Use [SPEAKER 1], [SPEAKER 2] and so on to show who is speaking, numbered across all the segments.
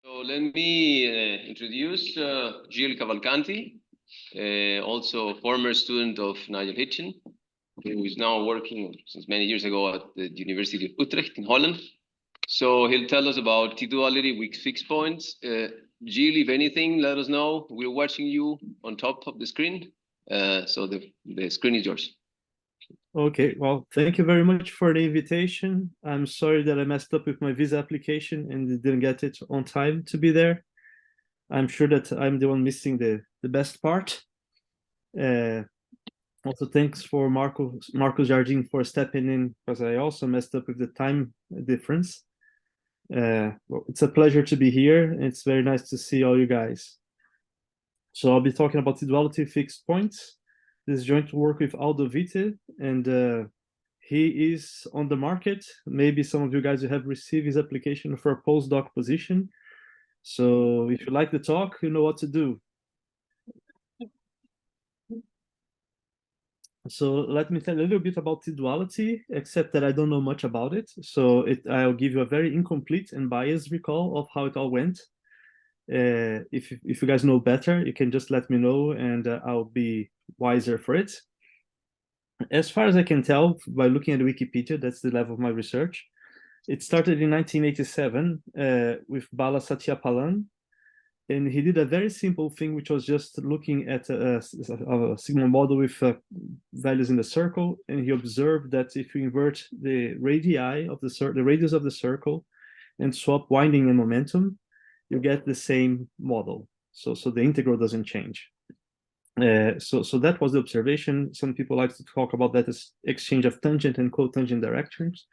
[SPEAKER 1] So let me introduce Gil Cavalcanti, also a former student of Nigel Hitchen, who is now working since many years ago at the University of Utrecht in Holland. So he'll tell us about T-duality with fixed points. Gil, if anything, let us know. We're watching you on top of the screen. So the screen is yours.
[SPEAKER 2] Okay, well, thank you very much for the invitation. I'm sorry that I messed up with my visa application and didn't get it on time to be there. I'm sure that I'm the one missing the best part. Also, thanks for Marcos Jardim for stepping in, because I also messed up with the time difference. Well, it's a pleasure to be here. It's very nice to see all you guys. So I'll be talking about T-duality fixed points. This is joint work with Aldo Witte, and he is on the market. Maybe some of you guys have received his application for a postdoc position. So if you like the talk, you know what to do. So let me tell you a little bit about T-duality, except that I don't know much about it. So I'll give you a very incomplete and biased recall of how it all went. If you guys know better, you can just let me know, and I'll be wiser for it. As far as I can tell by looking at Wikipedia, that's the level of my research. It started in 1987 with Bala Satyapalan, and he did a very simple thing, which was just looking at a sigma model with values in the circle, and he observed that if you invert the radii of the radius of the circle and swap winding and momentum, you get the same model. So the integral doesn't change. So that was the observation. Some people like to talk about that as exchange of tangent and cotangent directions,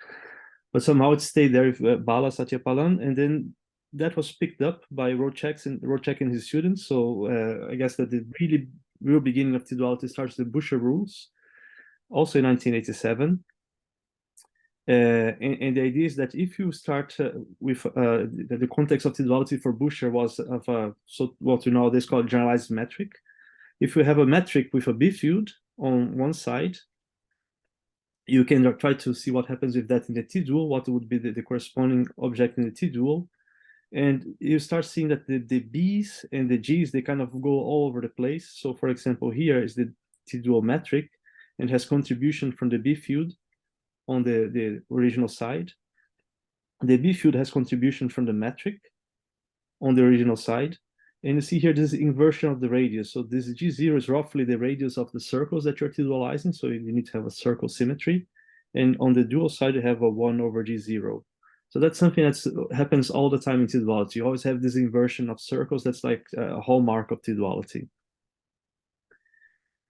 [SPEAKER 2] but somehow it stayed there with Bala Satyapalan, and then that was picked up by Rocek and his students. So I guess that the real beginning of T-duality starts with the Busher rules, also in 1987. And the idea is that if you start with the context of T-duality for Busher was of so what we nowadays call generalized metric. If you have a metric with a B field on one side, you can try to see what happens with that in the T-dual, what would be the corresponding object in the T-dual. And you start seeing that the B's and the G's, they kind of go all over the place. So for example, here is the T-dual metric and has contribution from the B field on the original side. The B field has contribution from the metric on the original side. And you see here this inversion of the radius. So this G0 is roughly the radius of the circles that you're T-dualizing. So you need to have a circle symmetry. And on the dual side, you have a 1 over G0. So that's something that happens all the time in T-duality. You always have this inversion of circles. That's like a hallmark of T-duality.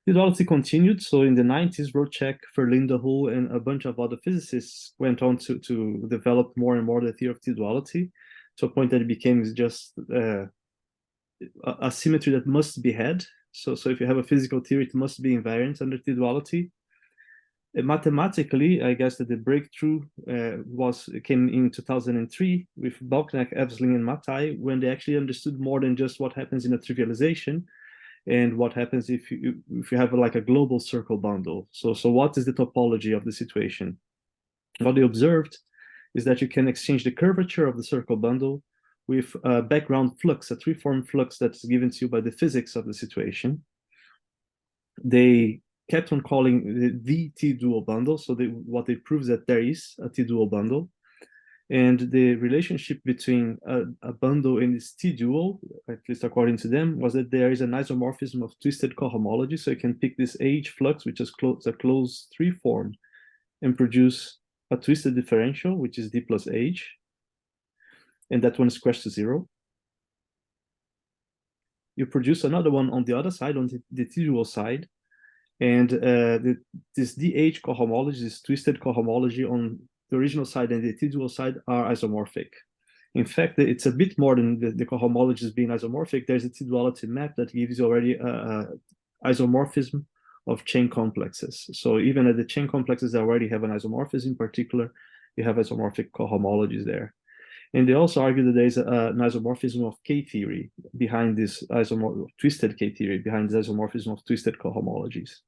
[SPEAKER 2] T-duality continued. So in the 90s, Rocek, Verlinde, and a bunch of other physicists went on to develop more and more the theory of T-duality, to a point that it became just a symmetry that must be had. So if you have a physical theory, it must be invariant under T-duality. Mathematically, I guess that the breakthrough came in 2003 with Balknak, Evsling, and Matai, when they actually understood more than just what happens in a trivialization and what happens if you have like a global circle bundle. So what is the topology of the situation? What they observed is that you can exchange the curvature of the circle bundle with a background flux, a three-form flux that's given to you by the physics of the situation. They kept on calling the T-dual bundle. So what they proved is that there is a T-dual bundle. And the relationship between a bundle and its T-dual, at least according to them, was that there is an isomorphism of twisted cohomology. So you can pick this H flux, which is a closed three form, and produce a twisted differential, which is D plus H. And that one is crashed to 0. You produce another one on the other side, on the T-dual side, and this DH cohomology, this twisted cohomology on the original side and the T-dual side are isomorphic. In fact, it's a bit more than the cohomologies being isomorphic. There's a T-duality map that gives you already isomorphism of chain complexes. So even at the chain complexes that already have an isomorphism, in particular, you have isomorphic cohomologies there. And they also argue that there's an isomorphism of K-theory behind this twisted K-theory, behind this isomorphism of twisted cohomologies.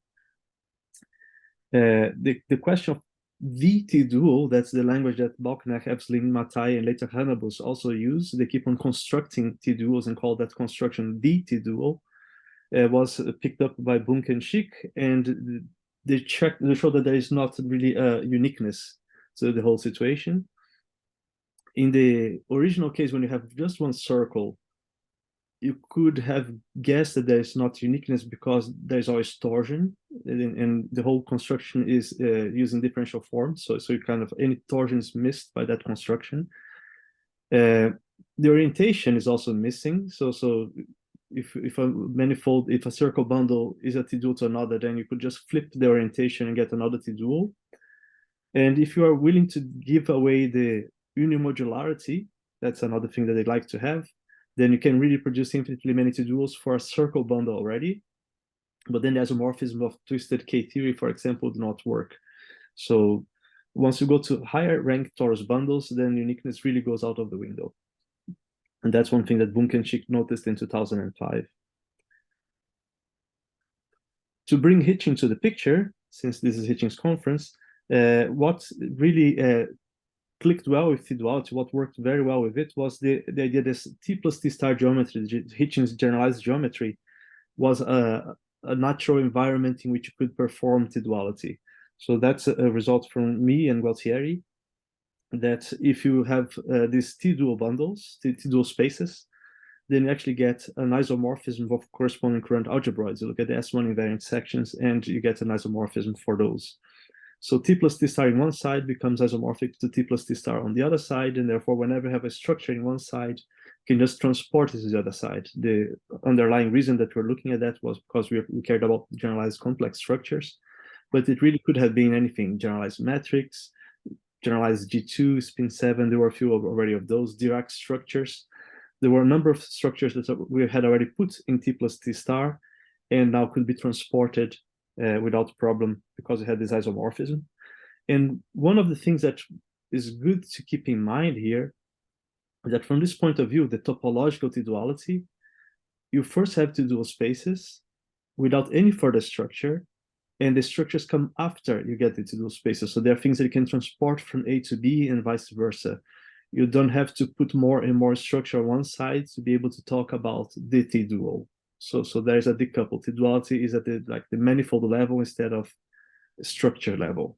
[SPEAKER 2] The question of the T-dual, that's the language that Balkenach, Ebsling, Mathai, and later Hannibus also use. They keep on constructing T-duals and call that construction the T-dual. Was picked up by Bunke and Schick, and they showed that there is not really a uniqueness to the whole situation. In the original case, when you have just one circle, you could have guessed that there's not uniqueness because there's always torsion, and the whole construction is using differential forms. So you kind of, any torsion is missed by that construction. The orientation is also missing. So if a manifold, if a circle bundle is a T-dual to another, then you could just flip the orientation and get another T-dual. And if you are willing to give away the unimodularity, that's another thing that they like to have, then you can really produce infinitely many T-duals for a circle bundle already. But then the isomorphism of twisted K-theory, for example, do not work. So once you go to higher rank torus bundles, then uniqueness really goes out of the window. And that's one thing that Bunke and Schick noticed in 2005. To bring Hitching to the picture, since this is Hitching's conference, what really clicked well with T-duality, what worked very well with it, was the idea this T plus T star geometry, Hitching's generalized geometry, was a natural environment in which you could perform T-duality. So that's a result from me and Gualtieri, that if you have these T-dual bundles, T-dual spaces, then you actually get an isomorphism of corresponding current algebroids. You look at the S1 invariant sections and you get an isomorphism for those. So T plus T star in one side becomes isomorphic to T plus T star on the other side, and therefore whenever you have a structure in one side, you can just transport it to the other side. The underlying reason that we're looking at that was because we cared about generalized complex structures, but it really could have been anything: generalized metrics, generalized G2, spin 7, there were a few already of those, Dirac structures. There were a number of structures that we had already put in T plus T star and now could be transported without problem because it had this isomorphism. And one of the things that is good to keep in mind here is that from this point of view, the topological T-duality, you first have T-dual spaces without any further structure, and the structures come after you get the T-dual spaces. So there are things that you can transport from A to B and vice versa. You don't have to put more and more structure on one side to be able to talk about the T-dual. So there's a decouple. T-duality is at the manifold level instead of structure level.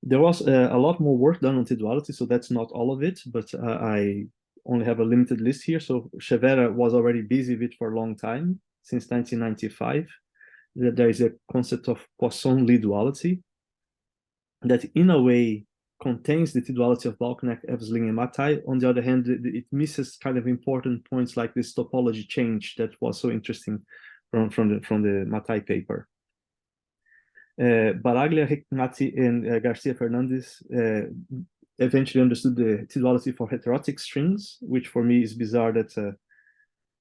[SPEAKER 2] There was a lot more work done on T-duality, so that's not all of it, but I only have a limited list here. So Chevera was already busy with it for a long time, since 1995. There is a concept of Poisson-Lie duality that in a way contains the T-duality of Balkenach, Ebsling, and Mathai. On the other hand, it misses kind of important points like this topology change that was so interesting from the Mathai paper. Baraglia, Hickmati, and Garcia Fernandez eventually understood the T-duality for heterotic strings, which for me is bizarre that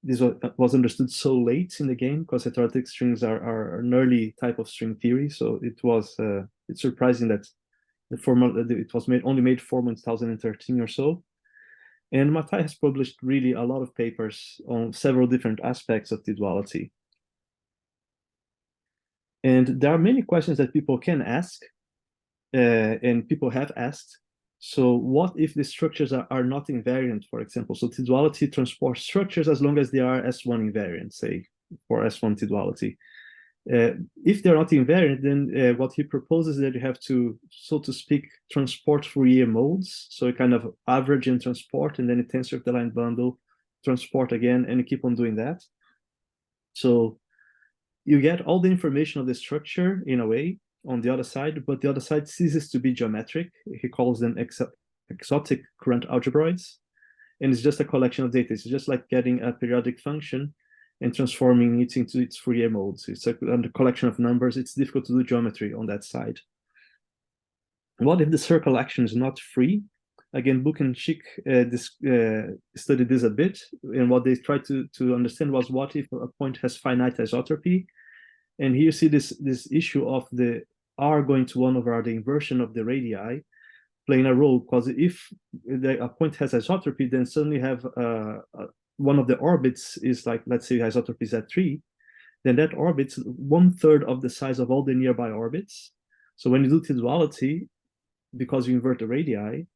[SPEAKER 2] this was understood so late in the game, because heterotic strings are an early type of string theory. So it's surprising that it was only made formal in 2013 or so. And Mathai has published really a lot of papers on several different aspects of T-duality. And there are many questions that people can ask, and people have asked. So what if the structures are not invariant, for example? So T-duality transports structures as long as they are S1 invariant, say, for S1 T-duality. If they're not invariant, then what he proposes is that you have to, so to speak, transport Fourier modes. So you kind of average and transport, and then a tensor of the line bundle, transport again, and you keep on doing that. So you get all the information of the structure in a way on the other side, but the other side ceases to be geometric. He calls them exotic current algebroids, and it's just a collection of data. It's just like getting a periodic function and transforming it into its Fourier modes. It's a collection of numbers. It's difficult to do geometry on that side. What if the circle action is not free? Again, Bunke and Schick studied this a bit, and what they tried to understand was what if a point has finite isotropy? And here you see this issue of the R going to 1 over R, the inversion of the radii, playing a role, because if a point has isotropy, then suddenly have one of the orbits is like, let's say isotropy Z3, then that orbit's 1/3 of the size of all the nearby orbits. So when you do T-duality, because you invert the radii,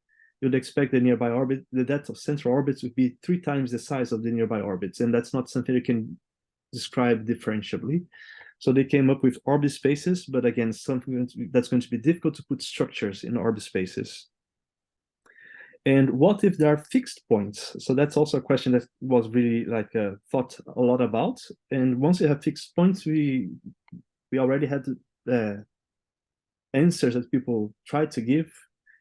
[SPEAKER 2] you'd expect the nearby orbit, the depth of central orbits would be 3 times the size of the nearby orbits, and that's not something you can describe differentiably. So they came up with orbit spaces, but again, something that's going to be difficult to put structures in orbit spaces. And what if there are fixed points? So that's also a question that was really like thought a lot about. And once you have fixed points, we already had answers that people tried to give.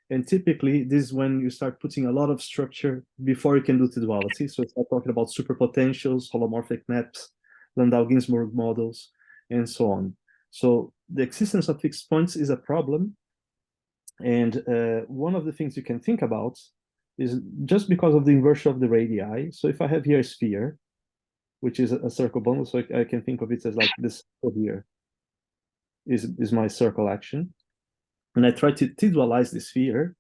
[SPEAKER 2] And typically, this is when you start putting a lot of structure before you can do T-duality. So start talking about superpotentials, holomorphic maps, Landau-Ginzburg models, and so on. So the existence of fixed points is a problem. And one of the things you can think about is just because of the inversion of the radii. So if I have here a sphere, which is a circle bundle, so I can think of it as like this here is my circle action. And I try to T-dualize the sphere,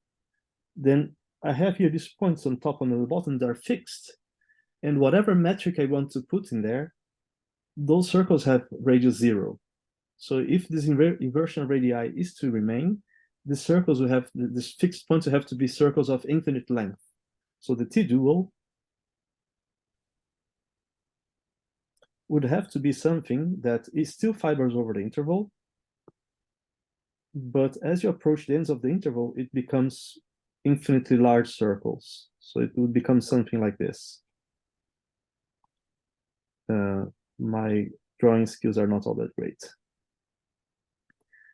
[SPEAKER 2] then I have here these points on top and on the bottom that are fixed. And whatever metric I want to put in there, those circles have radius 0. So if this inversion of radii is to remain, the circles will have, this fixed points will have to be circles of infinite length. So the T-dual would have to be something that is still fibers over the interval, but as you approach the ends of the interval, it becomes infinitely large circles. So it would become something like this. My drawing skills are not all that great.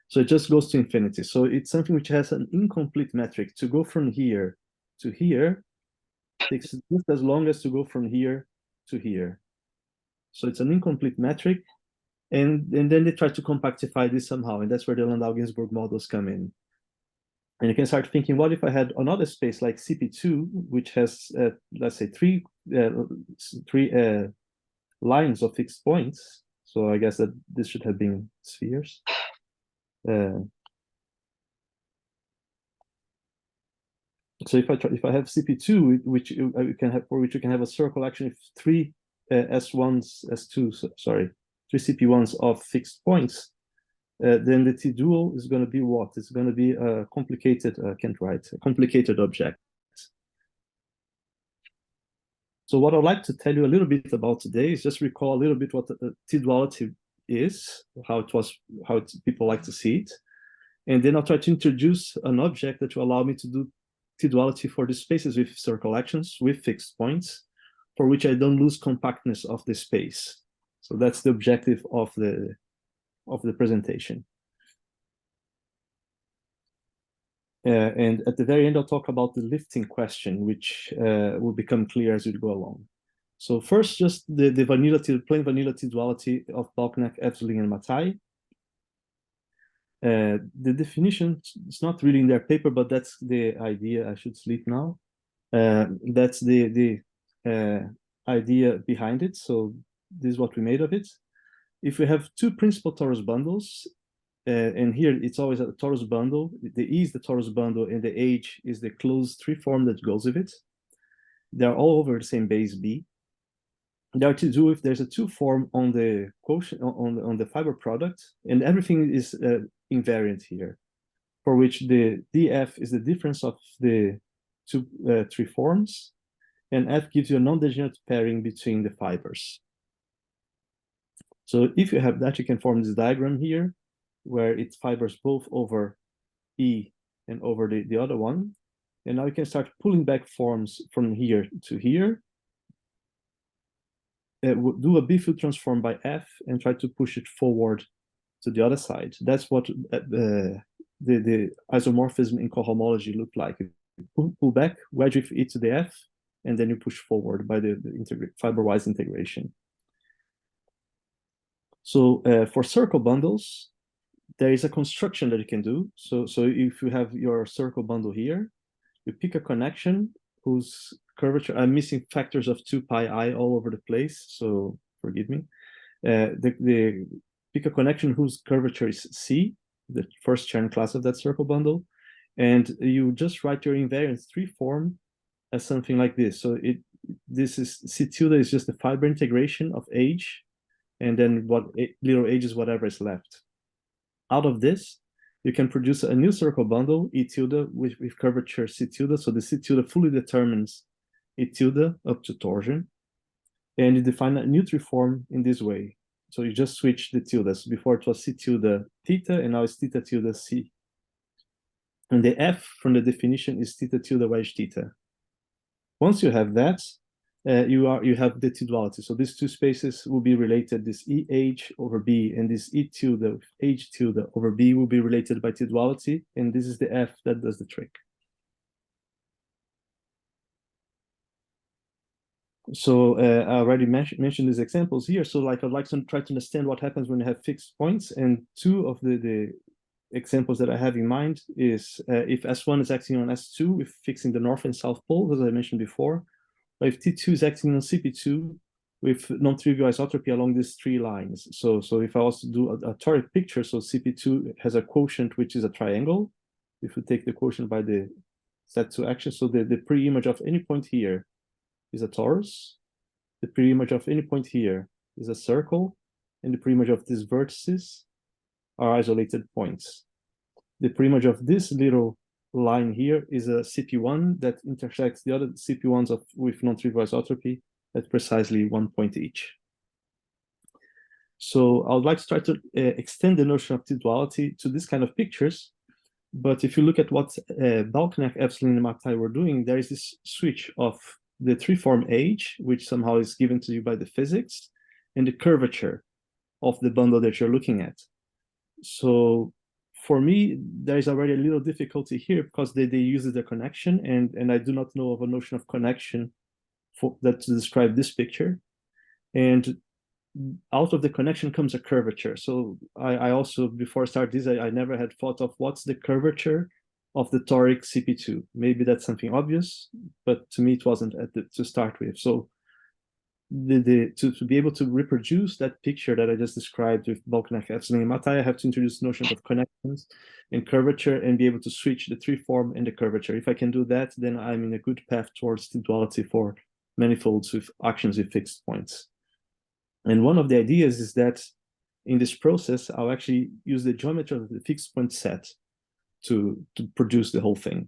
[SPEAKER 2] So it just goes to infinity. So it's something which has an incomplete metric. To go from here to here takes just as long as to go from here to here. So it's an incomplete metric. And then they try to compactify this somehow. And that's where the Landau-Ginzburg models come in. And you can start thinking, what if I had another space like CP2, which has, let's say, three lines of fixed points. So I guess that this should have been spheres. So if I have CP2, which you can have, for which you can have a circle action of 3 S1s, S2s, sorry, 3 CP1s of fixed points, then the T-dual is going to be what? It's going to be a complicated, can't write, a complicated object. So what I'd like to tell you a little bit about today is just recall a little bit what T-duality is, how people like to see it. And then I'll try to introduce an object that will allow me to do T-duality for the spaces with circle actions, with fixed points, for which I don't lose compactness of the space. So that's the objective of the presentation. And at the very end, I'll talk about the lifting question, which will become clear as we go along. So first, just the plain vanilla T-duality of Balknack, Evsling, and Matai. The definition is not really in their paper, but that's the idea. I should sleep now. That's the idea behind it. So this is what we made of it. If we have 2 principal torus bundles, and here it's always a torus bundle, the E is the torus bundle, and the H is the closed 3 form that goes with it. They're all over the same base B. They are to do if there's a 2 form on the quotient on the fiber product, and everything is invariant here, for which the df is the difference of the 3 forms, and f gives you a non-degenerate pairing between the fibers. So if you have that, you can form this diagram here, where it fibers both over E and over the other one. And now you can start pulling back forms from here to here. Do a B-field transform by F and try to push it forward to the other side. That's what the isomorphism in cohomology looked like. You pull back, wedge with E to the F, and then you push forward by the fiber-wise integration. So for circle bundles, there is a construction that you can do. So if you have your circle bundle here, you pick a connection whose curvature, I'm missing factors of 2 pi I all over the place, so forgive me. Pick a connection whose curvature is C, the first Chern class of that circle bundle, and you just write your invariant 3 form as something like this. So this is C tilde is just the fiber integration of H and then little h is whatever is left. Out of this, you can produce a new circle bundle, E tilde, with curvature C tilde. So the C tilde fully determines E tilde up to torsion. And you define a Nutri-form in this way. So you just switch the tildes. Before it was C tilde theta, and now it's theta tilde C. And the F from the definition is theta tilde wedge theta. Once you have that, you have the T-duality. So these two spaces will be related. This EH over B and this E tilde H tilde over B will be related by T-duality, and this is the F that does the trick. So I already mentioned these examples here. So like I'd like to try to understand what happens when you have fixed points, and two of the examples that I have in mind is if S1 is acting on S2 with fixing the north and south poles, as I mentioned before, or if T2 is acting on CP2 with non-trivial isotropy along these three lines. So if I was to do a toric picture, so CP2 has a quotient which is a triangle. If we take the quotient by the Z2 action, so the pre-image of any point here is a torus. The pre-image of any point here is a circle, and the pre-image of these vertices are isolated points. The pre-image of this little line here is a CP1 that intersects the other CP1s with non-trivial isotropy at precisely 1 point each. So I would like to try to extend the notion of T-duality to this kind of pictures. But if you look at what Balknak, Epsilon, and Matai were doing, there is this switch of the three-form H, which somehow is given to you by the physics, and the curvature of the bundle that you're looking at. So for me, there is already a little difficulty here because they use the connection, and I do not know of a notion of connection that to describe this picture. And out of the connection comes a curvature. So I also, before I start this, I never had thought of what's the curvature of the toric CP2. Maybe that's something obvious, but to me it wasn't to start with. So to be able to reproduce that picture that I just described with Balknak, Epsilon, and Matai, I have to introduce notions of connections and curvature and be able to switch the three form and the curvature. If I can do that, then I'm in a good path towards the duality for manifolds with actions with fixed points. And one of the ideas is that in this process, I'll actually use the geometry of the fixed point set to produce the whole thing.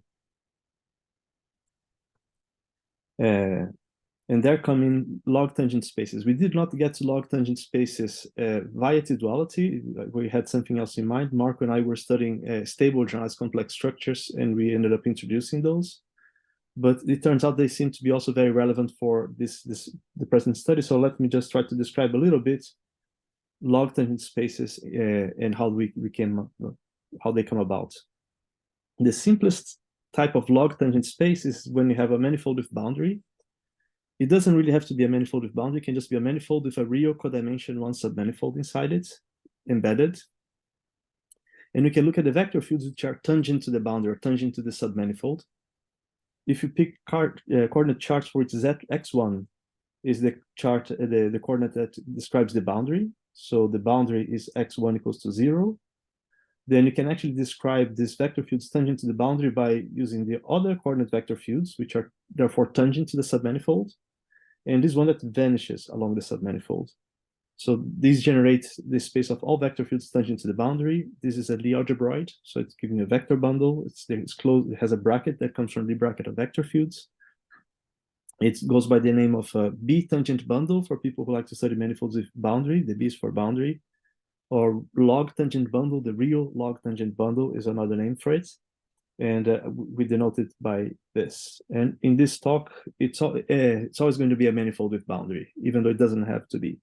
[SPEAKER 2] And there come in log tangent spaces. We did not get to log tangent spaces via T-duality. We had something else in mind. Marco and I were studying stable generalized complex structures, and we ended up introducing those. But it turns out they seem to be also very relevant for the present study. So let me just try to describe a little bit log tangent spaces and how how they come about. The simplest type of log tangent space is when you have a manifold with boundary. It doesn't really have to be a manifold with boundary. It can just be a manifold with a real codimension one submanifold inside it, embedded. And we can look at the vector fields which are tangent to the boundary or tangent to the submanifold. If you pick coordinate charts for which x1 is the chart, the coordinate that describes the boundary. So the boundary is x1 equals to 0. Then you can actually describe this vector fields tangent to the boundary by using the other coordinate vector fields, which are therefore tangent to the submanifold, and this one that vanishes along the submanifold. So these generate the space of all vector fields tangent to the boundary. This is a Lie algebroid, so it's giving a vector bundle. It's closed. It has a bracket that comes from the bracket of vector fields. It goes by the name of B tangent bundle for people who like to study manifolds with boundary. The B is for boundary. Or log tangent bundle, the real log tangent bundle is another name for it. And we denote it by this. And in this talk, it's always going to be a manifold with boundary, even though it doesn't have to be.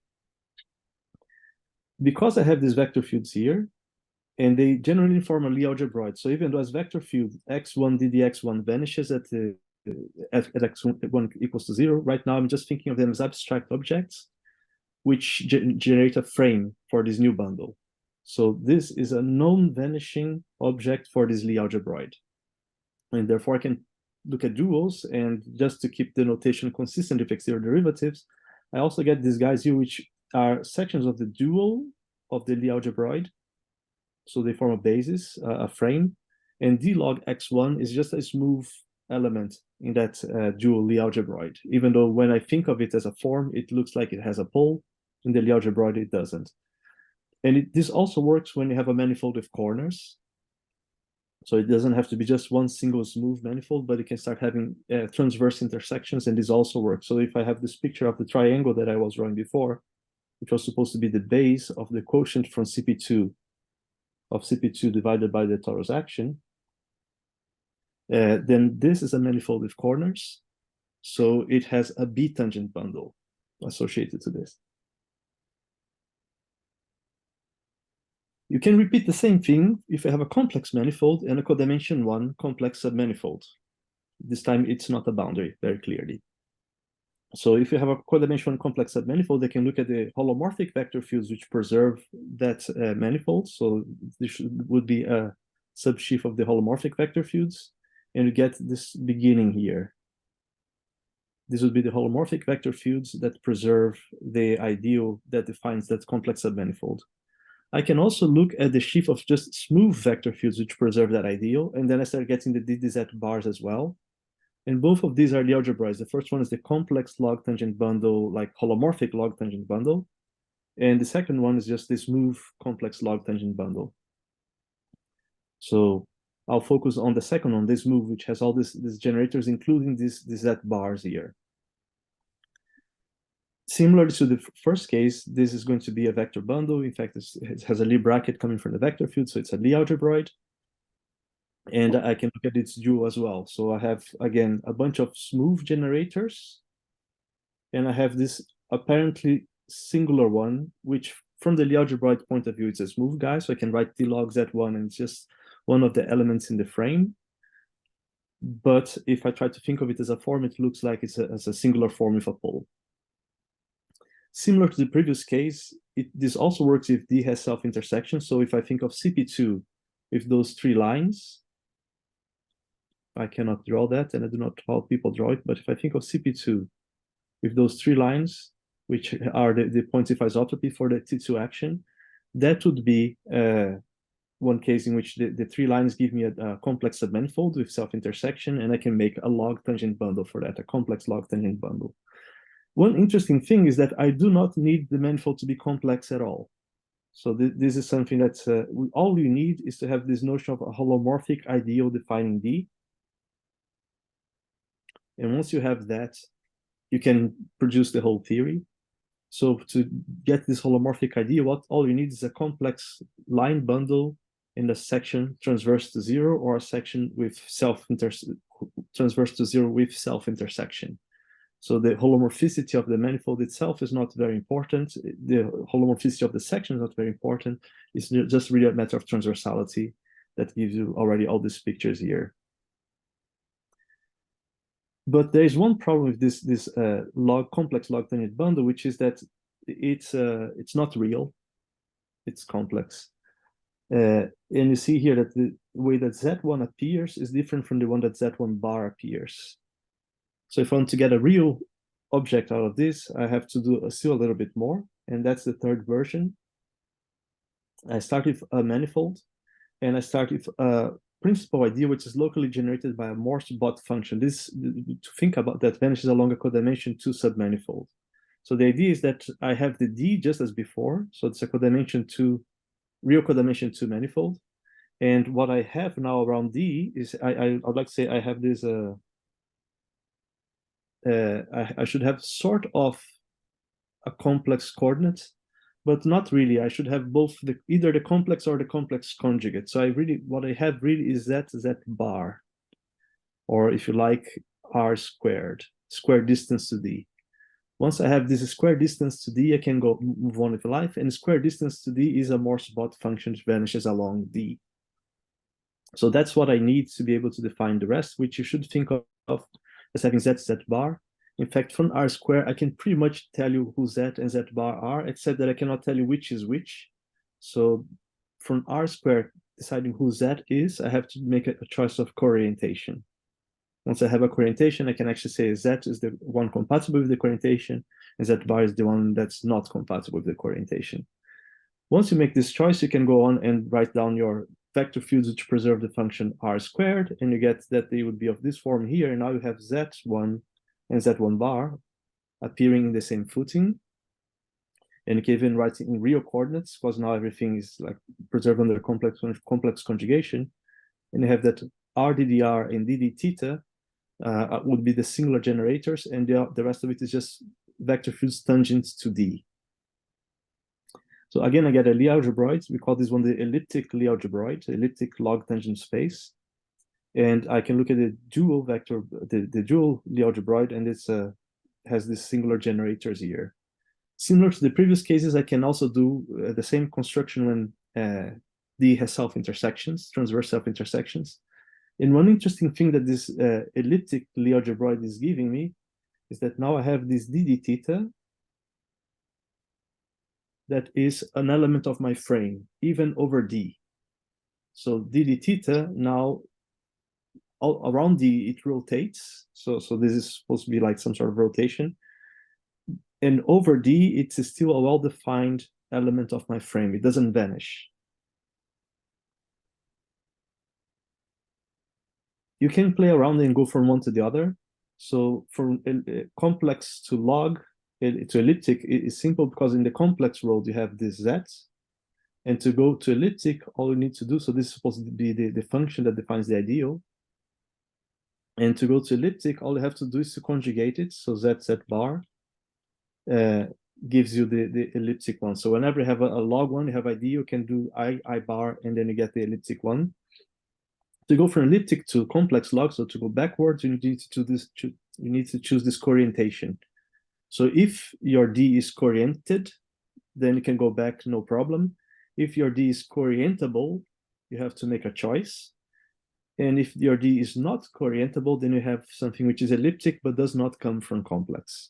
[SPEAKER 2] Because I have these vector fields here, and they generally form a Lie algebroid. So even though as vector field x1 ddx1 vanishes at x1 equals to 0, right now I'm just thinking of them as abstract objects which generate a frame for this new bundle. So this is a non-vanishing object for this Lie algebroid. And therefore I can look at duals, and just to keep the notation consistent with exterior derivatives, I also get these guys here, which are sections of the dual of the Lie algebroid. So they form a basis, a frame, and d log x1 is just a smooth element in that dual Lie algebroid, even though when I think of it as a form, it looks like it has a pole. In the Lie algebroid, it doesn't. And this also works when you have a manifold with corners. So it doesn't have to be just one single smooth manifold, but it can start having transverse intersections, and this also works. So if I have this picture of the triangle that I was drawing before, which was supposed to be the base of the quotient from CP2, of CP2 divided by the torus action, then this is a manifold with corners. So it has a B tangent bundle associated to this. You can repeat the same thing if you have a complex manifold and a codimension 1 complex submanifold. This time it's not a boundary, very clearly. So if you have a codimension 1 complex submanifold, they can look at the holomorphic vector fields which preserve that manifold. So this would be a subsheaf of the holomorphic vector fields, and you get this beginning here. This would be the holomorphic vector fields that preserve the ideal that defines that complex submanifold. I can also look at the sheaf of just smooth vector fields which preserve that ideal, and then I start getting the DDZ bars as well. And both of these are the algebras. The first one is the complex log tangent bundle, like holomorphic log tangent bundle. And the second one is just the smooth complex log tangent bundle. So I'll focus on the second one, this smooth, which has all these generators, including these Z bars here. Similar to the first case, this is going to be a vector bundle. In fact, it has a Lie bracket coming from the vector field, so it's a Lie algebroid. And I can look at its dual as well. So I have, again, a bunch of smooth generators. And I have this apparently singular one, which from the Lie algebroid point of view, it's a smooth guy. So I can write D log Z1, and it's just one of the elements in the frame. But if I try to think of it as a form, it looks like it's a singular form with a pole. Similar to the previous case, this also works if D has self-intersection. So if I think of CP2 with those three lines, I cannot draw that, and I do not help people draw it. But if I think of CP2 with those three lines, which are the points of isotropy for the T2 action, that would be one case in which the three lines give me a complex submanifold with self-intersection, and I can make a log tangent bundle for that, a complex log tangent bundle. One interesting thing is that I do not need the manifold to be complex at all. So this is something that's, all you need is to have this notion of a holomorphic ideal defining D. And once you have that, you can produce the whole theory. So to get this holomorphic ideal, all you need is a complex line bundle in a section transverse to zero, or a section with transverse to zero with self-intersection. So the holomorphicity of the manifold itself is not very important. The holomorphicity of the section is not very important. It's just really a matter of transversality that gives you already all these pictures here. But there is one problem with this complex log tangent bundle, which is that it's not real. It's complex. And you see here that the way that Z1 appears is different from the one that Z1 bar appears. So if I want to get a real object out of this, I have to do still a little bit more, and that's the third version. I start with a manifold, and I start with a principal idea, which is locally generated by a Morse bot function. This, to think about that, vanishes along a codimension 2 submanifold. So the idea is that I have the D just as before, so it's a codimension 2, real codimension 2 manifold. And what I have now around D is, I'd like to say I have this, I should have sort of a complex coordinate, but not really. I should have both either the complex or the complex conjugate. So what I have really is that Z bar, or if you like, R squared, square distance to D. Once I have this square distance to D, I can go move on with life, and square distance to D is a Morse bot function which vanishes along D. So that's what I need to be able to define the rest, which you should think of as having Z bar. In fact, from R square, I can pretty much tell you who Z and Z bar are, except that I cannot tell you which is which. So from R square, deciding who Z is, I have to make a choice of co-orientation. Once I have a co-orientation, I can actually say Z is the one compatible with the co-orientation, and Z bar is the one that's not compatible with the co-orientation. Once you make this choice, you can go on and write down your vector fields which preserve the function R squared, and you get that they would be of this form here. And now you have Z1 and Z1 bar appearing in the same footing. And you can even write it in real coordinates, because now everything is like preserved under complex conjugation. And you have that RDDR and DD theta would be the singular generators, and the rest of it is just vector fields tangent to D. So again, I get a Lie algebroid. We call this one the elliptic Lie algebroid, elliptic log tangent space. And I can look at the dual vector, the dual Lie algebroid, and it's has these singular generators here. Similar to the previous cases, I can also do the same construction when D has self-intersections, transverse self-intersections. And one interesting thing that this elliptic Lie algebroid is giving me is that now I have this DD theta that is an element of my frame, even over D. So DD theta now, all around D, it rotates. So this is supposed to be like some sort of rotation. And over D, it's still a well-defined element of my frame. It doesn't vanish. You can play around and go from one to the other. So from complex to log to elliptic, it's simple because in the complex world, you have this Z. And to go to elliptic, all you need to do, so this is supposed to be the function that defines the ideal. And to go to elliptic, all you have to do is to conjugate it. So Z bar gives you the elliptic one. So whenever you have a log one, you have ideal, you can do I bar, and then you get the elliptic one. To go from elliptic to complex log, so to go backwards, you need to do this. You need to choose this coorientation. So if your D is cooriented, then you can go back, no problem. If your D is coorientable, you have to make a choice. And if your D is not coorientable, then you have something which is elliptic but does not come from complex.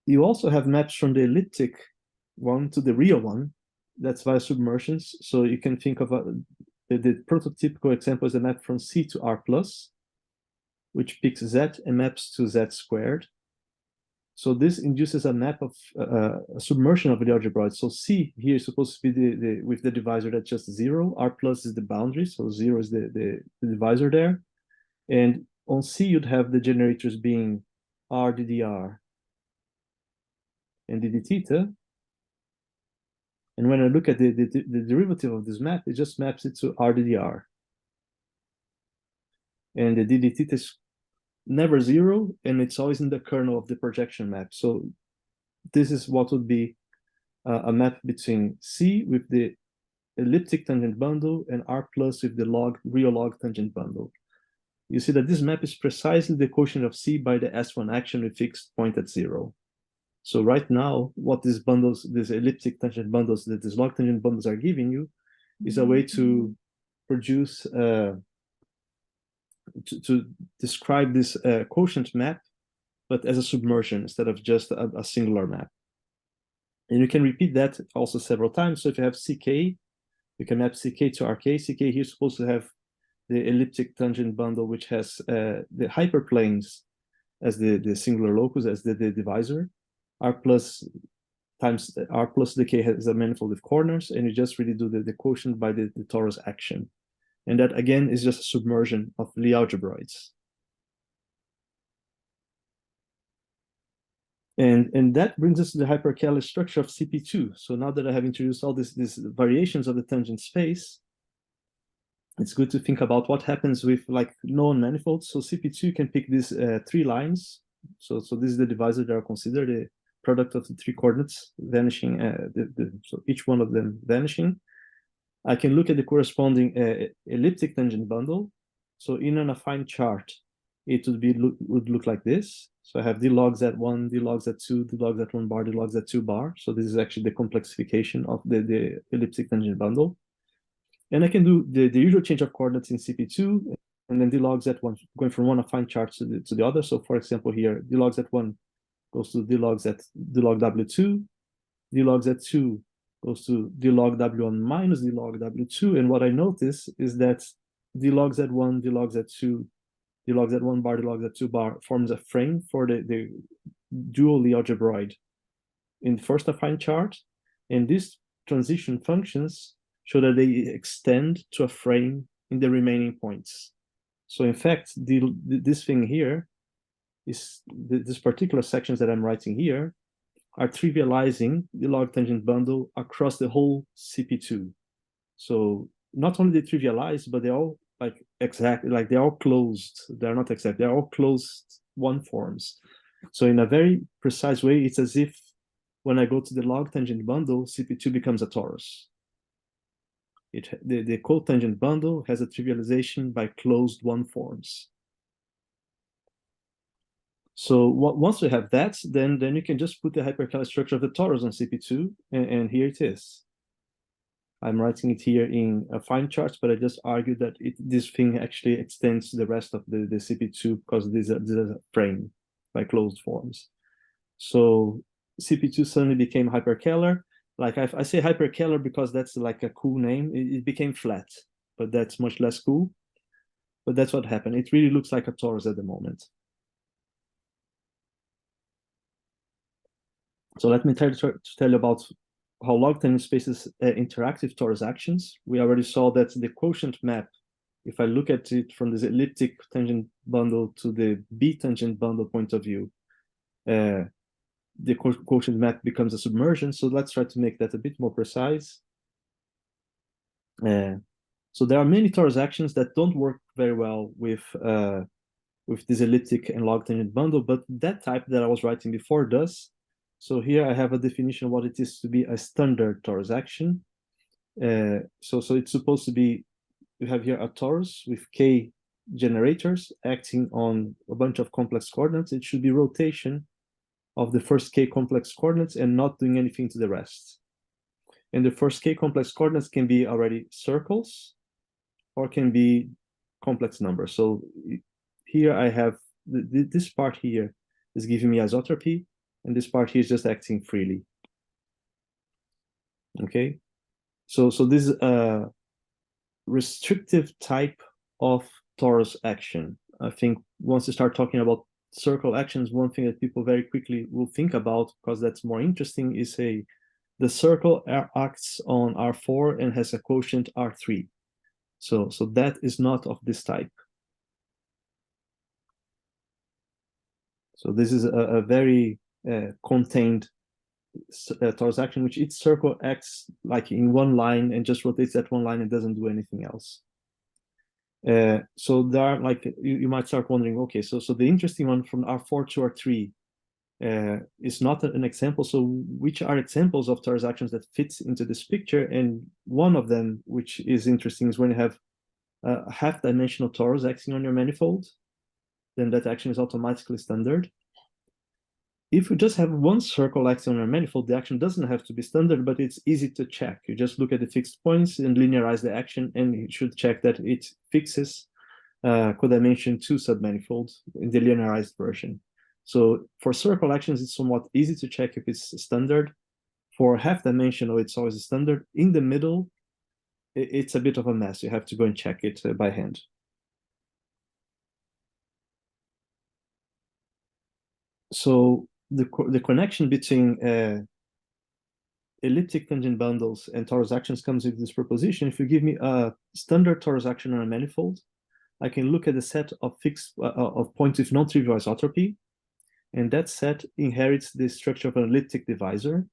[SPEAKER 2] You also have maps from the elliptic one to the real one. That's via submersions. So you can think of the prototypical example is a map from C to R plus, which picks Z and maps to Z squared. So this induces a map of a submersion of the algebroid. So C here is supposed to be with the divisor that's just 0. R plus is the boundary, so 0 is the divisor there. And on C, you'd have the generators being R DDR and DD theta. And when I look at the derivative of this map, it just maps it to R DDR. And the DD theta is never 0, and it's always in the kernel of the projection map. So this is what would be a map between C with the elliptic tangent bundle and R plus with the real log tangent bundle. You see that this map is precisely the quotient of C by the S1 action with fixed point at 0. So right now, what these bundles, these elliptic tangent bundles, that these log tangent bundles are giving you, is a way to produce to describe this quotient map, but as a submersion instead of just a singular map. And you can repeat that also several times. So if you have CK, you can map CK to RK. CK here is supposed to have the elliptic tangent bundle, which has the hyperplanes as the singular locus, as the divisor. R plus times R plus decay has a manifold with corners, and you just really do the quotient by the torus action. And that, again, is just a submersion of Lie algebroids. And that brings us to the hyperkähler structure of CP2. So now that I have introduced all these variations of the tangent space, it's good to think about what happens with like known manifolds. So CP2 can pick these 3 lines. So this is the divisor that are considered the product of the 3 coordinates vanishing, so each one of them vanishing. I can look at the corresponding elliptic tangent bundle. So in an affine chart, it would look like this. So I have d log z1, d log z2, d log z1 bar, d log z2 bar. So this is actually the complexification of the elliptic tangent bundle. And I can do the usual change of coordinates in CP2, and then d log z1 going from one affine chart to the other. So for example here, d log z1 goes to d log w2, d log z2 goes to d log w1 minus d log w2. And what I notice is that d log z1, d log z2, d log z1 bar, d log z2 bar forms a frame for the dual Lie algebroid in the first affine chart. And these transition functions show that they extend to a frame in the remaining points. So in fact, this thing here is these particular sections that I'm writing here are trivializing the log tangent bundle across the whole CP2. So not only they trivialize, but they're all like exact, like they're all closed. They're not exact, they're all closed one forms. So in a very precise way, it's as if when I go to the log tangent bundle, CP2 becomes a torus. The cotangent bundle has a trivialization by closed one forms. So once we have that, then you can just put the hyperkähler structure of the torus on CP2, and here it is. I'm writing it here in a fine chart, but I just argued that this thing actually extends to the rest of the CP2 because this is a frame by closed forms. So CP2 suddenly became hyperkähler. Like I say hyperkähler because that's like a cool name. It became flat, but that's much less cool. But that's what happened. It really looks like a torus at the moment. So let me tell you about how log tangent spaces interact with torus actions. We already saw that the quotient map, if I look at it from this elliptic tangent bundle to the B tangent bundle point of view, the quotient map becomes a submersion. So let's try to make that a bit more precise. So there are many torus actions that don't work very well with this elliptic and log tangent bundle, but that type that I was writing before does. So here I have a definition of what it is to be a standard torus action. So it's supposed to be, you have here a torus with k generators acting on a bunch of complex coordinates. It should be rotation of the first k complex coordinates and not doing anything to the rest. And the first k complex coordinates can be already circles or can be complex numbers. So here I have this part here is giving me isotropy, and this part here is just acting freely. Okay, so this is a restrictive type of torus action. I think once you start talking about circle actions, one thing that people very quickly will think about, because that's more interesting, is the circle acts on R4 and has a quotient R3. So that is not of this type. So this is a very contained torus action, which each circle acts like in one line and just rotates that one line and doesn't do anything else. So there are like, you might start wondering, okay, so the interesting one from R4 to R3 is not an example. So which are examples of torus actions that fits into this picture? And one of them, which is interesting, is when you have a half-dimensional torus acting on your manifold, then that action is automatically standard. If you just have one circle acting on your manifold, the action doesn't have to be standard, but it's easy to check. You just look at the fixed points and linearize the action, and you should check that it fixes codimension 2 submanifold in the linearized version. So for circle actions, it's somewhat easy to check if it's standard. For half-dimensional, it's always standard. In the middle, it's a bit of a mess. You have to go and check it by hand. So the connection between elliptic tangent bundles and torus actions comes with this proposition. If you give me a standard torus action on a manifold, I can look at the set of fixed of points with non-trivial isotropy, and that set inherits the structure of an elliptic divisor,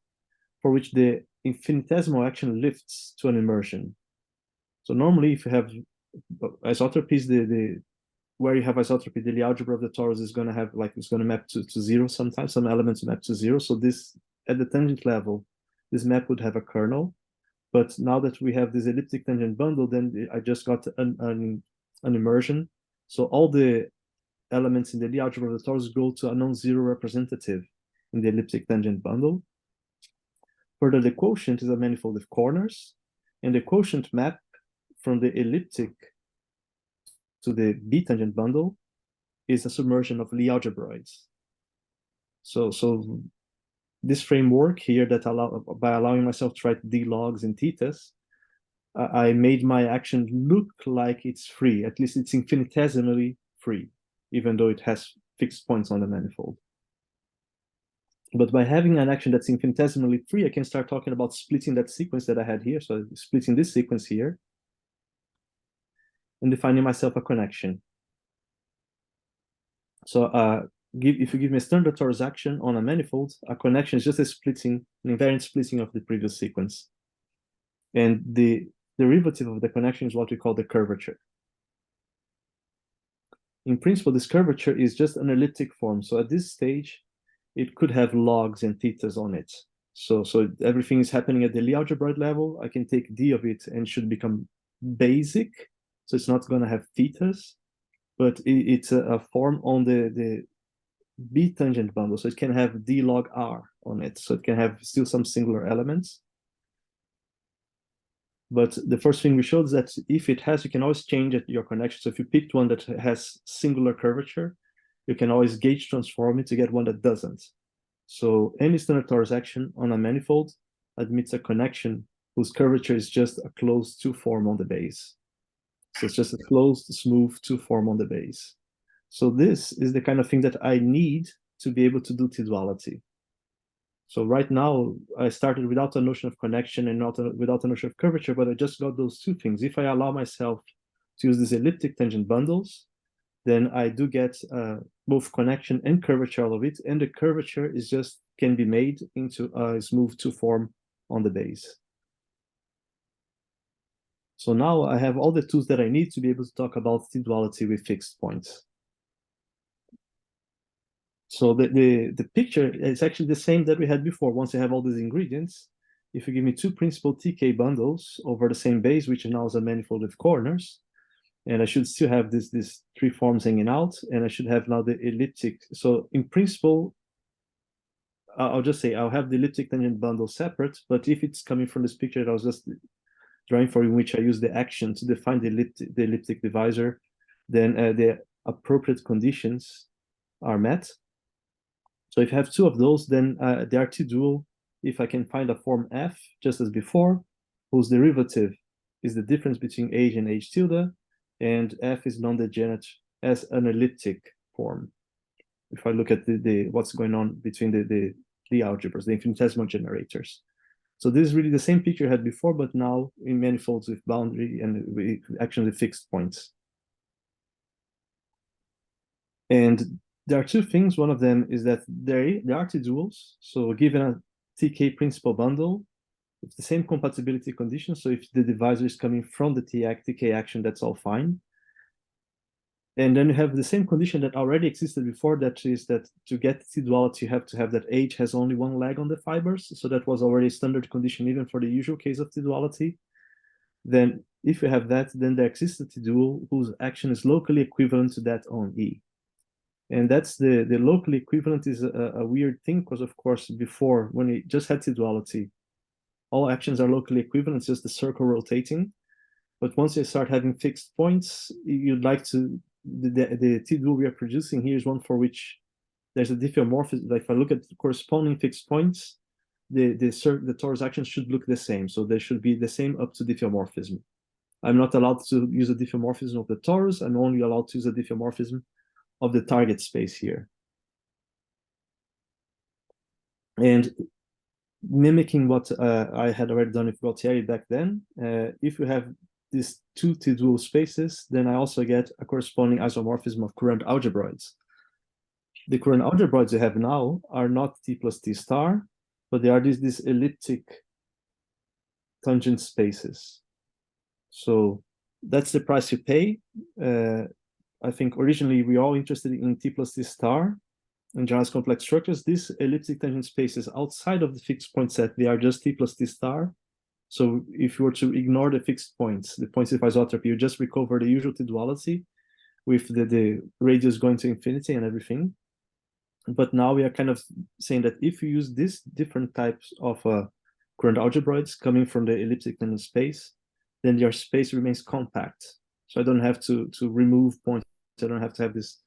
[SPEAKER 2] for which the infinitesimal action lifts to an immersion. So normally, if you have isotropies, where you have isotropy, the algebra of the torus is going to have, like, it's going to map to zero sometimes, some elements map to zero. So this, at the tangent level, this map would have a kernel. But now that we have this elliptic tangent bundle, then I just got an immersion. So all the elements in the Lie algebra of the torus go to a non-zero representative in the elliptic tangent bundle. Further, the quotient is a manifold with corners, and the quotient map from the elliptic to the B tangent bundle is a submersion of Lie algebroids. So this framework here that by allowing myself to write d logs and thetas, I made my action look like it's free. At least it's infinitesimally free, even though it has fixed points on the manifold. But by having an action that's infinitesimally free, I can start talking about splitting that sequence that I had here. So splitting this sequence here and defining myself a connection. So if you give me a standard torus action on a manifold, a connection is just a splitting, an invariant splitting of the previous sequence. And the derivative of the connection is what we call the curvature. In principle, this curvature is just an elliptic form. So at this stage, it could have logs and thetas on it. So everything is happening at the Lie algebroid level. I can take d of it and should become basic. So it's not going to have thetas, but it's a form on the B tangent bundle. So it can have d log r on it. So it can have still some singular elements. But the first thing we showed is that if it has, you can always change your connection. So if you picked one that has singular curvature, you can always gauge transform it to get one that doesn't. So any standard torus action on a manifold admits a connection whose curvature is just a closed two form on the base. So it's just a closed, smooth two form on the base. So this is the kind of thing that I need to be able to do T-duality. So right now, I started without a notion of connection and without a notion of curvature, but I just got those two things. If I allow myself to use these elliptic tangent bundles, then I do get both connection and curvature out of it, and the curvature is just can be made into a smooth two form on the base. So now I have all the tools that I need to be able to talk about T-duality with fixed points. So the picture is actually the same that we had before. Once you have all these ingredients, if you give me two principal TK bundles over the same base, which now is a manifold with corners, and I should still have these three forms hanging out, and I should have now the elliptic. So in principle, I'll just say I'll have the elliptic tangent bundle separate, but if it's coming from this picture that I was just drawing for, in which I use the action to define the elliptic divisor, then the appropriate conditions are met. So if you have two of those, then they are T-dual if I can find a form F, just as before, whose derivative is the difference between H and H tilde, and F is non-degenerate as an elliptic form. If I look at what's going on between the algebras, the infinitesimal generators. So this is really the same picture I had before, but now in manifolds with boundary and actually fixed points. And there are two things. One of them is that there are T-duals. So given a TK principal bundle, it's the same compatibility conditions. So if the divisor is coming from the TK action, that's all fine. And then you have the same condition that already existed before, that is that to get T-duality, you have to have that H has only one leg on the fibers. So that was already a standard condition even for the usual case of T-duality. Then if you have that, then there exists a T-dual whose action is locally equivalent to that on E. And that's the locally equivalent is a weird thing, because of course before, when we just had T-duality, all actions are locally equivalent, just the circle rotating. But once you start having fixed points, you'd like to, the T-dual we are producing here is one for which there's a diffeomorphism. Like if I look at the corresponding fixed points, the torus actions should look the same. So they should be the same up to diffeomorphism. I'm not allowed to use a diffeomorphism of the torus. I'm only allowed to use a diffeomorphism of the target space here. And mimicking what I had already done with Gualtieri back then, if you have these two T-dual spaces, then I also get a corresponding isomorphism of current algebroids. The current algebroids you have now are not T plus T star, but they are these elliptic tangent spaces. So that's the price you pay. I think originally we were all interested in T plus T star and generalized complex structures. These elliptic tangent spaces outside of the fixed point set, they are just T plus T star. So if you were to ignore the fixed points, the points of isotropy, you just recover the usual T-duality with the radius going to infinity and everything. But now we are kind of saying that if you use these different types of current algebroids coming from the elliptic tangent space, then your space remains compact. So I don't have to remove points. I don't have to have these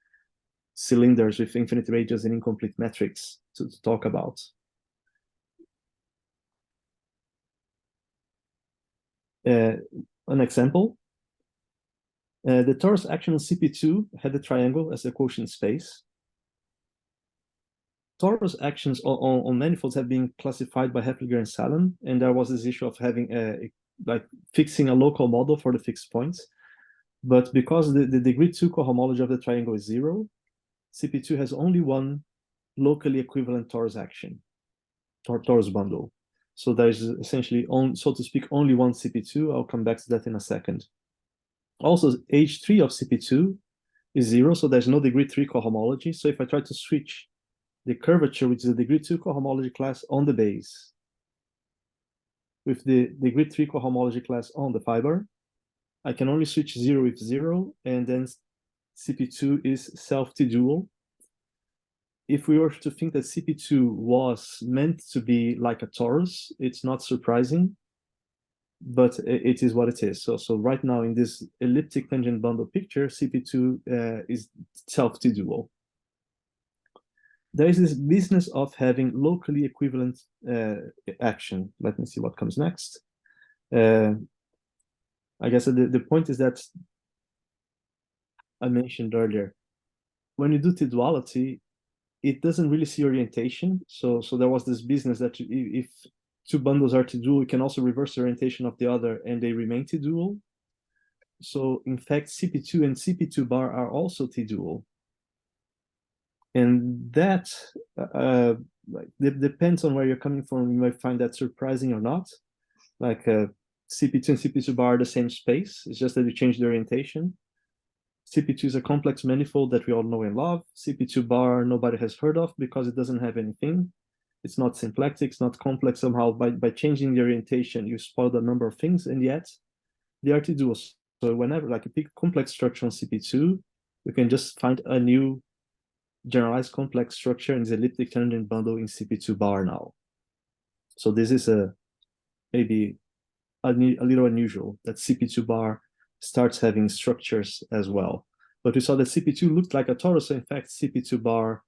[SPEAKER 2] cylinders with infinite radius and incomplete metrics to talk about. An example, the torus action on CP2 had a triangle as a quotient space. Torus actions on manifolds have been classified by Heffliger and Salem, and there was this issue of having like fixing a local model for the fixed points. But because the degree 2 cohomology of the triangle is 0, CP2 has only one locally equivalent torus action, or torus bundle. So there's essentially, so to speak, only one CP2. I'll come back to that in a second. Also, H3 of CP2 is 0, so there's no degree 3 cohomology. So if I try to switch the curvature, which is a degree 2 cohomology class on the base, with the degree 3 cohomology class on the fiber, I can only switch 0 with 0, and then CP2 is self-T-dual. If we were to think that CP2 was meant to be like a torus, it's not surprising, but it is what it is. So right now in this elliptic tangent bundle picture, CP2 is self-T-dual. There is this business of having locally equivalent action. Let me see what comes next. I guess the point is that I mentioned earlier, when you do T-duality, it doesn't really see orientation. So there was this business that if two bundles are T-dual, you can also reverse the orientation of the other and they remain T-dual. So in fact, CP2 and CP2 bar are also T-dual. And that depends on where you're coming from. You might find that surprising or not. Like CP2 and CP2 bar are the same space. It's just that you change the orientation. CP2 is a complex manifold that we all know and love. CP2 bar nobody has heard of because it doesn't have anything. It's not symplectic, it's not complex somehow. By changing the orientation, you spoil a number of things, and yet they are T-dual. So whenever, like, you pick a complex structure on CP2, you can just find a new generalized complex structure in the elliptic tangent bundle in CP2 bar now. So this is maybe a little unusual that CP2 bar starts having structures as well. But we saw that CP2 looked like a torus, so in fact, CP2 bar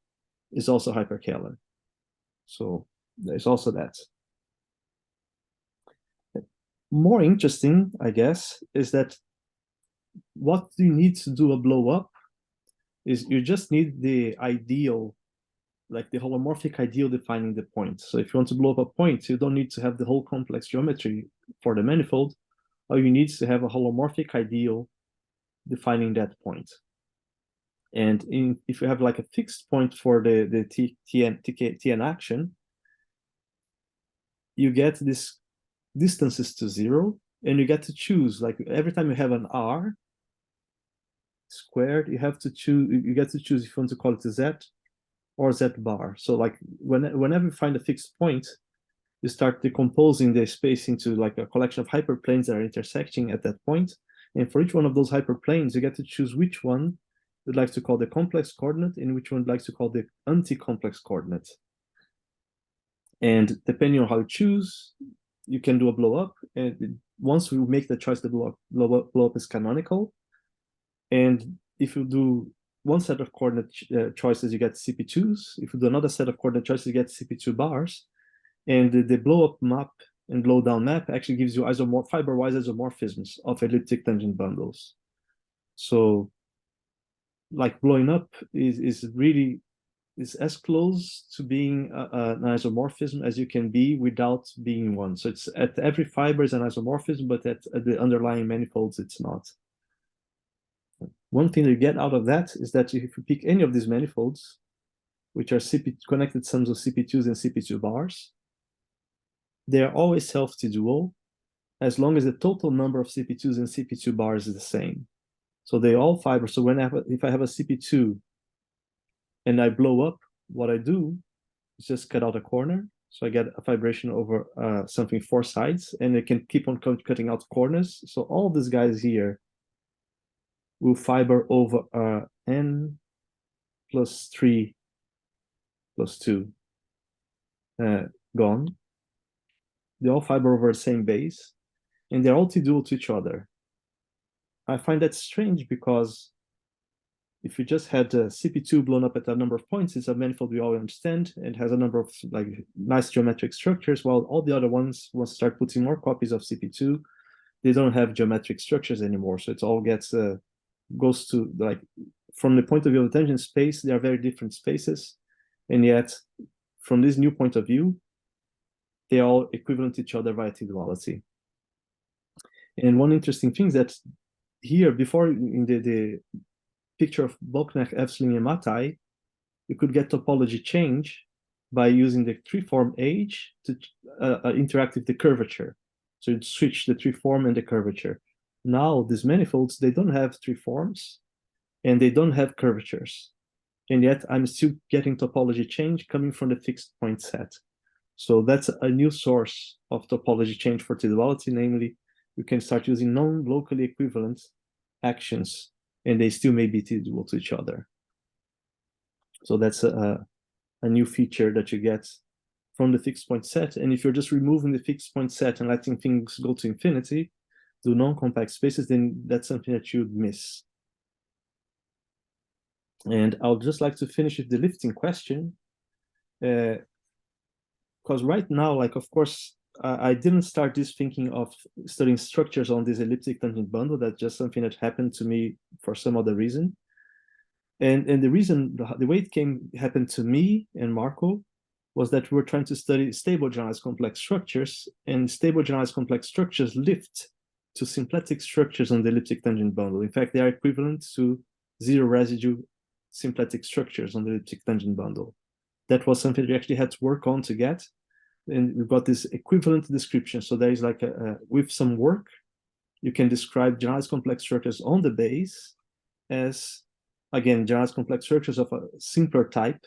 [SPEAKER 2] is also hyperkähler. So there's also that. More interesting, I guess, is that what you need to do a blow up is you just need the ideal, like the holomorphic ideal defining the point. So if you want to blow up a point, you don't need to have the whole complex geometry for the manifold. All you need is to have a holomorphic ideal defining that point. And if you have like a fixed point for the Tn action, you get this distances to 0, and you get to choose, like every time you have an r squared, you get to choose if you want to call it a z or z bar. So like whenever you find a fixed point, you start decomposing the space into like a collection of hyperplanes that are intersecting at that point. And for each one of those hyperplanes, you get to choose which one you'd like to call the complex coordinate and which one you'd like to call the anti-complex coordinate. And depending on how you choose, you can do a blow up. And once we make the choice, the blow up is canonical. And if you do one set of coordinate choices, you get CP2s. If you do another set of coordinate choices, you get CP2 bars. And the blow up map and blow down map actually gives you fiber-wise isomorphisms of elliptic tangent bundles. So like blowing up is as close to being an isomorphism as you can be without being one. So it's at every fiber is an isomorphism, but at the underlying manifolds, it's not. One thing you get out of that is that if you pick any of these manifolds, which are connected sums of CP2s and CP2 bars, they are always self-T-dual as long as the total number of CP2s and CP2 bars is the same. So they all fiber. So if I have a CP2 and I blow up, what I do is just cut out a corner. So I get a fibration over something 4 sides, and it can keep on cutting out corners. So all these guys here will fiber over n plus 3 plus 2 gone. They all fiber over the same base, and they're all T-dual to each other. I find that strange because if you just had CP2 blown up at a number of points, it's a manifold we all understand and has a number of like nice geometric structures, while all the other ones, once you start putting more copies of CP2, they don't have geometric structures anymore. So it all goes to, like, from the point of view of the tangent space, they are very different spaces. And yet, from this new point of view, they are all equivalent to each other via T-duality. And one interesting thing is that here, before in the picture of Bocknecht, Efsling, and Mattei, you could get topology change by using the tree form H to interact with the curvature. So you'd switch the tree form and the curvature. Now these manifolds, they don't have tree forms and they don't have curvatures. And yet I'm still getting topology change coming from the fixed point set. So that's a new source of topology change for T-duality, namely, you can start using non-locally equivalent actions and they still may be T-dual to each other. So that's a new feature that you get from the fixed point set. And if you're just removing the fixed point set and letting things go to infinity, to non-compact spaces, then that's something that you'd miss. And I would just like to finish with the lifting question. Because right now, like, of course, I didn't start this thinking of studying structures on this elliptic tangent bundle. That's just something that happened to me for some other reason. And the reason, the way it happened to me and Marco was that we were trying to study stable generalized complex structures, and stable generalized complex structures lift to symplectic structures on the elliptic tangent bundle. In fact, they are equivalent to zero residue symplectic structures on the elliptic tangent bundle. That was something we actually had to work on to get, and we've got this equivalent description. So there is like with some work, you can describe generalized complex structures on the base as, again, generalized complex structures of a simpler type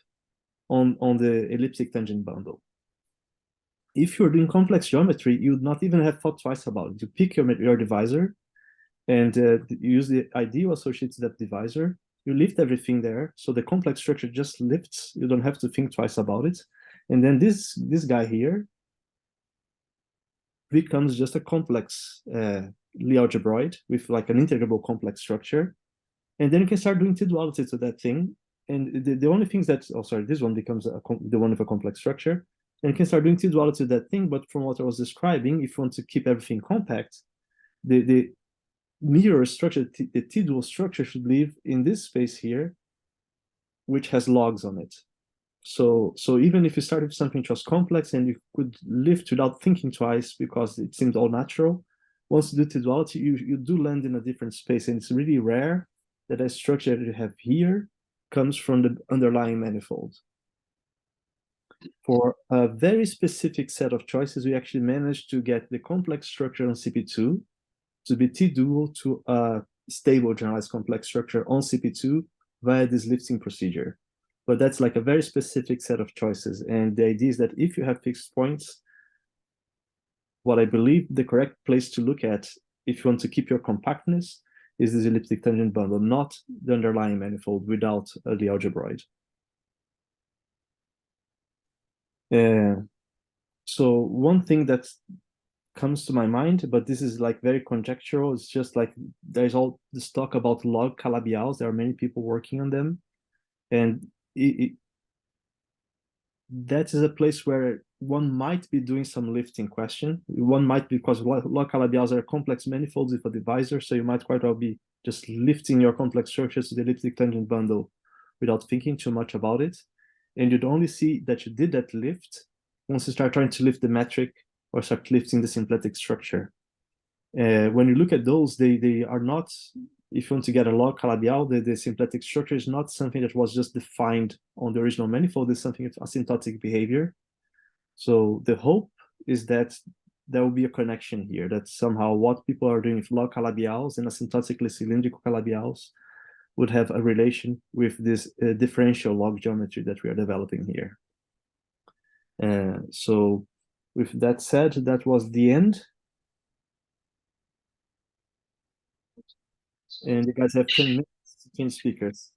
[SPEAKER 2] on the elliptic tangent bundle. If you're doing complex geometry, you would not even have thought twice about it. You pick your divisor and use the ideal associated to that divisor. You lift everything there, so the complex structure just lifts. You don't have to think twice about it. And then this guy here becomes just a complex Lie algebroid with like an integrable complex structure. And then you can start doing T-duality to that thing. And the only things that, oh, sorry, this one becomes the one with a complex structure. And you can start doing T-duality to that thing. But from what I was describing, if you want to keep everything compact, the mirror structure, the T-dual structure should live in this space here, which has logs on it. So even if you started with something which was complex and you could lift without thinking twice because it seemed all natural, once you do T-duality, you do land in a different space. And it's really rare that a structure that you have here comes from the underlying manifold. For a very specific set of choices, we actually managed to get the complex structure on CP2 to be T-dual to a stable generalized complex structure on CP2 via this lifting procedure. But that's like a very specific set of choices. And the idea is that if you have fixed points, what I believe the correct place to look at if you want to keep your compactness is this elliptic tangent bundle, not the underlying manifold without the algebroid. So one thing that comes to my mind, but this is like very conjectural, it's just like there's all this talk about log calabials. There are many people working on them. And that is a place where one might be doing some lifting question. One might, because log calabials are complex manifolds with a divisor, so you might quite well be just lifting your complex structures to the elliptic tangent bundle without thinking too much about it. And you'd only see that you did that lift once you start trying to lift the metric or start lifting the symplectic structure. When you look at those, they are not, if you want to get a log calabial, the symplectic structure is not something that was just defined on the original manifold. It's something of asymptotic behavior. So the hope is that there will be a connection here, that somehow what people are doing with log calabials and asymptotically cylindrical calabials would have a relation with this differential log geometry that we are developing here. So with that said, that was the end. And you guys have 10 minutes to change speakers.